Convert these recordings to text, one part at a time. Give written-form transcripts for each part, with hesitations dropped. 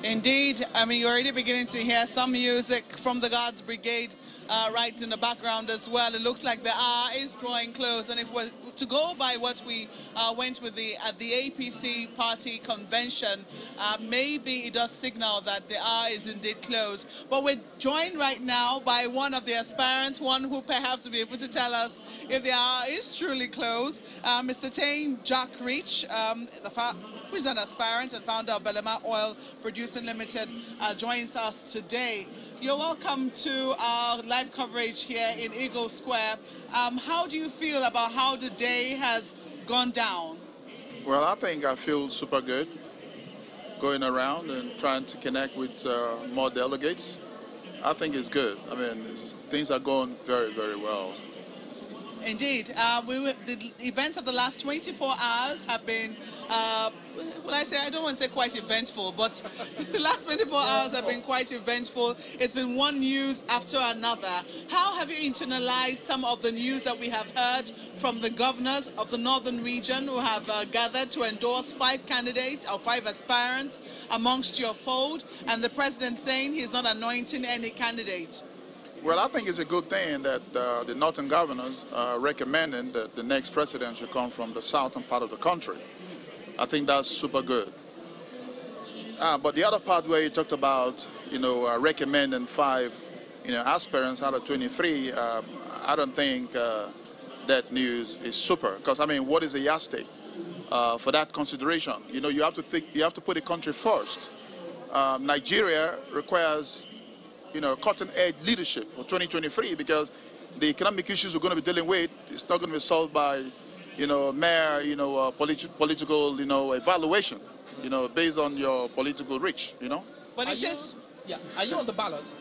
Indeed, I mean, you're already beginning to hear some music from the Guards Brigade right in the background as well. It looks like the hour is drawing close, and if we're to go by what we went with at the APC party convention, maybe it does signal that the hour is indeed close. But we're joined right now by one of the aspirants, one who perhaps will be able to tell us if the hour is truly close. Mr. Tane Jack Rich, who is an aspirant and founder of Belema Oil Producing Limited, joins us today. You're welcome to our live coverage here in Eagle Square. How do you feel about how the day has gone down? Well, I feel super good going around and trying to connect with more delegates. I think it's good. I mean, things are going very, very well. Indeed. The events of the last 24 hours have been, I don't want to say quite eventful, but the last 24 hours have been quite eventful. It's been one news after another. How have you internalized some of the news that we have heard from the governors of the northern region who have gathered to endorse 5 candidates or 5 aspirants amongst your fold, and the president saying he's not anointing any candidates? Well, I think it's a good thing that the northern governors are recommending that the next president should come from the southern part of the country. I think that's super good. But the other part where you talked about, recommending 5, aspirants out of 23, I don't think that news is super. Because, I mean, what is a yardstick for that consideration? You have to put the country first. Nigeria requires cutting-edge leadership for 2023, because the economic issues we're going to be dealing with is not going to be solved by, mere, political, evaluation, based on your political reach, But it is. Yeah. Are you on the ballot?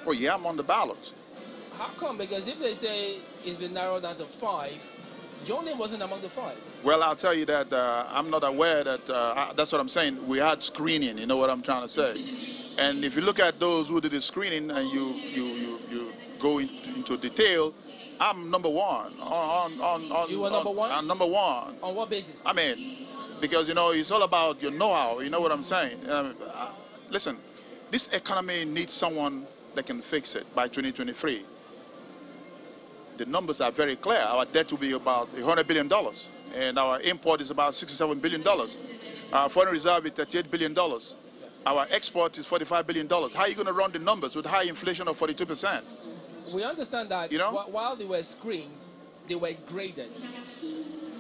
Oh, yeah, I'm on the ballot. How come? Because if they say it's been narrowed down to 5, your name wasn't among the 5. Well, I'll tell you that I'm not aware that, that's what I'm saying. We had screening, you know what I'm trying to say. And if you look at those who did the screening and you go into detail, I'm number 1. You were number 1? I'm number 1. On what basis? I mean, because, it's all about your know-how, you know what I'm saying? Listen, this economy needs someone that can fix it by 2023. The numbers are very clear. Our debt will be about $100 billion, and our import is about $67 billion. Our foreign reserve is $38 billion. Our export is $45 billion. How are you going to run the numbers with high inflation of 42%? We understand that while they were screened, they were graded.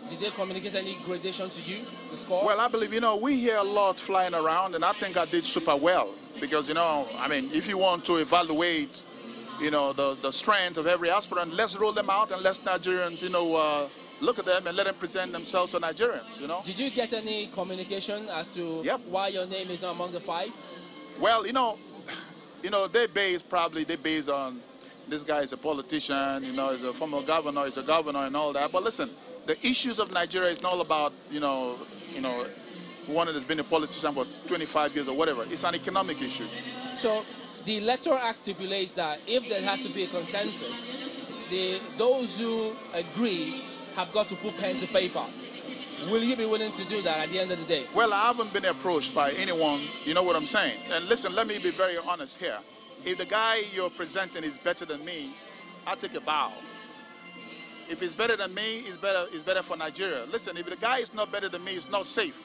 Did they communicate any gradation to you, the scores? Well, I believe, we hear a lot flying around, and I think I did super well. Because, I mean, if you want to evaluate, the strength of every aspirant, let's roll them out and let Nigerians, look at them and let them present themselves to Nigerians, Did you get any communication as to why your name is not among the 5? Well, they base on this guy is a politician, he's a former governor, he's a governor and all that. But listen, the issues of Nigeria is not all about, one that has been a politician for 25 years or whatever. It's an economic issue. So the Electoral Act stipulates that if there has to be a consensus, those who agree have got to put pen to paper. Will you be willing to do that at the end of the day? Well, I haven't been approached by anyone, you know what I'm saying? And listen, let me be very honest here. If the guy you're presenting is better than me, I'll take a bow. If he's better than me, it's better for Nigeria. Listen, if the guy is not better than me, it's not safe.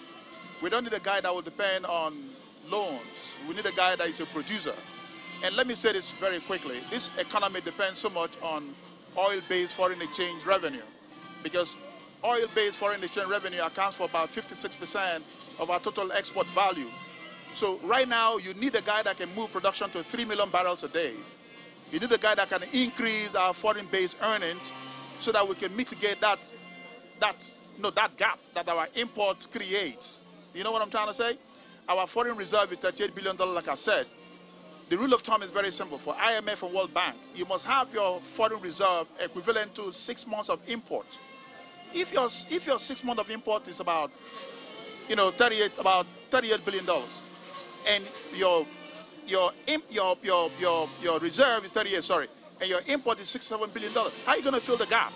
We don't need a guy that will depend on loans. We need a guy that is a producer. And let me say this very quickly. This economy depends so much on oil-based foreign exchange revenue, because oil-based foreign exchange revenue accounts for about 56% of our total export value. So right now, you need a guy that can move production to 3 million barrels a day. You need a guy that can increase our foreign-based earnings so that we can mitigate that gap that our imports creates. You know what I'm trying to say? Our foreign reserve is $38 billion, like I said. The rule of thumb is very simple. For IMF and World Bank, you must have your foreign reserve equivalent to 6 months of import. If your 6 months of import is about, $38 billion, and your reserve is 38, and your import is $67 billion, how are you going to fill the gap?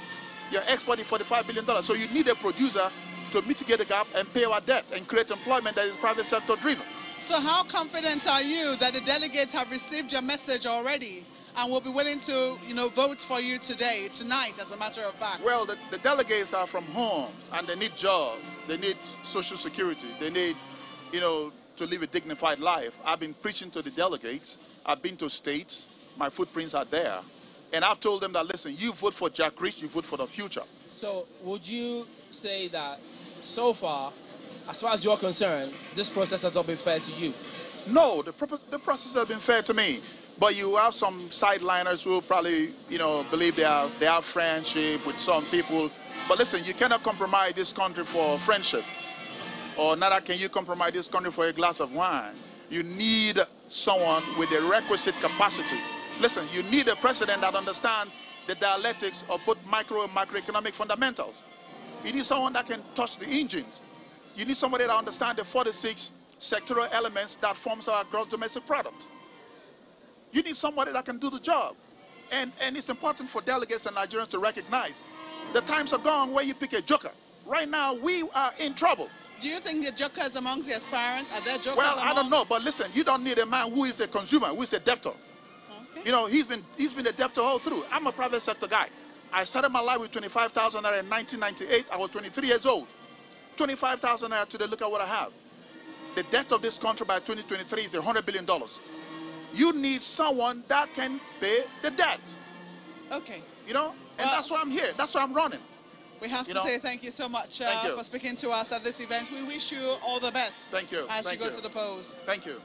Your export is $45 billion. So you need a producer to mitigate the gap and pay our debt and create employment that is private sector driven. So how confident are you that the delegates have received your message already and will be willing to, vote for you tonight, as a matter of fact? Well, the delegates are from homes, and they need jobs. They need social security. They need, to live a dignified life. I've been preaching to the delegates. I've been to states. My footprints are there. And I've told them that, listen, you vote for Jack Rich, you vote for the future. So would you say that so far, as far as you're concerned, this process has not been fair to you? No, the process has been fair to me. But you have some sideliners who probably, believe they have friendship with some people. But listen, you cannot compromise this country for friendship. Or neither can you compromise this country for a glass of wine. You need someone with the requisite capacity. Listen, you need a president that understands the dialectics of both micro and macroeconomic fundamentals. You need someone that can touch the engines. You need somebody that understands the 46 sectoral elements that forms our gross domestic product. You need somebody that can do the job. And it's important for delegates and Nigerians to recognize the times are gone where you pick a joker. Right now, we are in trouble. Do you think the jokers amongst the aspirants, are there jokers Well, I don't know, but listen, you don't need a man who is a consumer, who is a debtor. Okay. He's been a debtor all through. I'm a private sector guy. I started my life with 25,000 naira in 1998. I was 23 years old. 25,000 naira today, look at what I have. The debt of this country by 2023 is $100 billion. You need someone that can pay the debt. Okay. And that's why I'm here. That's why I'm running. We have to say thank you so much for speaking to us at this event. We wish you all the best. Thank you. As you go to the polls. Thank you.